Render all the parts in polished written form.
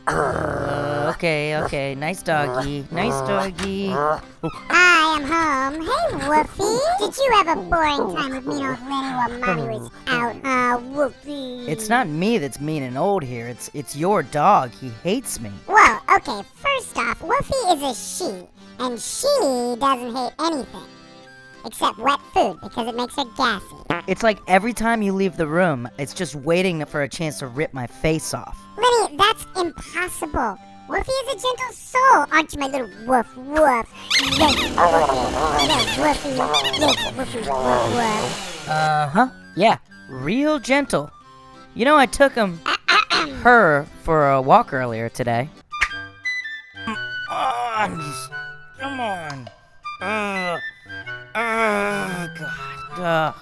Okay. Nice doggy. Nice doggy. I am home. Hey, Woofy. Did you have a boring time with me and old Lenny while Mommy was out, Woofy? It's not me that's mean and old here. It's your dog. He hates me. Well, okay, first off, Woofy is a she, and she doesn't hate anything. Except wet food, because it makes her gassy. It's like every time you leave the room, it's just waiting for a chance to rip my face off. Lenny, that's impossible. Woofy is a gentle soul, aren't you, my little woof woof? Yes, Woofy. Yes, Woofy, woof woof. Uh-huh. Yeah, real gentle. You know, I took her for a walk earlier today. Come on. God.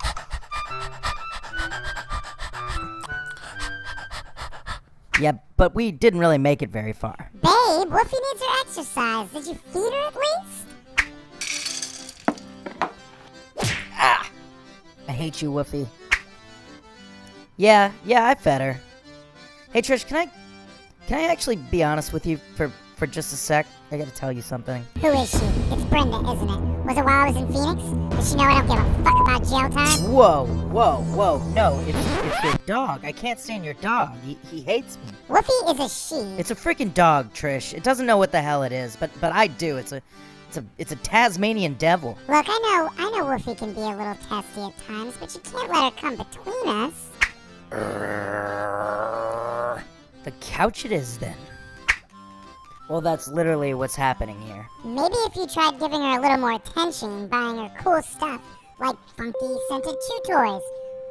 Yeah, but we didn't really make it very far. Babe, Woofy needs her exercise. Did you feed her at least? I hate you, Woofy. Yeah, I fed her. Hey, Trish, can I actually be honest with you for just a sec? I gotta tell you something. Who is she? It's Brenda, isn't it? Was it while I was in Phoenix? Does she know I don't give a fuck about jail time? Whoa. No, it's your dog. I can't stand your dog. He hates me. Woofy is a she. It's a freaking dog, Trish. It doesn't know what the hell it is, but I do. It's a Tasmanian devil. Look, I know Woofy can be a little testy at times, but you can't let her come between us. The couch it is, then. Well, that's literally what's happening here. Maybe if you tried giving her a little more attention and buying her cool stuff, like funky scented chew toys,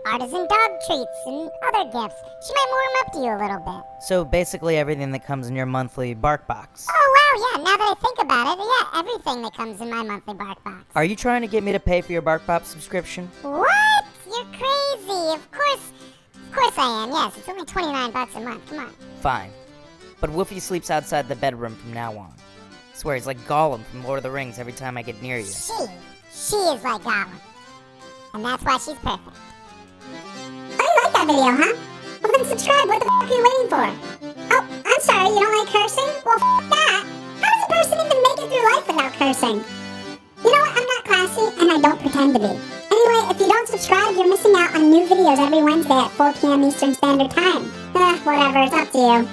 artisan dog treats, and other gifts, she might warm up to you a little bit. So basically everything that comes in your monthly bark box. Oh, wow, yeah, now that I think about it, yeah, everything that comes in my monthly bark box. Are you trying to get me to pay for your bark pop subscription? What? You're crazy. Of course I am. Yes, it's only $29 a month. Come on. Fine. But Woofy sleeps outside the bedroom from now on. I swear he's like Gollum from Lord of the Rings every time I get near you. She is like Gollum. And that's why she's perfect. Oh, you like that video, huh? Well, then subscribe. What the f*** are you waiting for? Oh, I'm sorry. You don't like cursing? Well, f*** that. How does a person even make it through life without cursing? You know what? I'm not classy, and I don't pretend to be. Anyway, if you don't subscribe, you're missing out on new videos every Wednesday at 4 p.m. Eastern Standard Time. Whatever. It's up to you.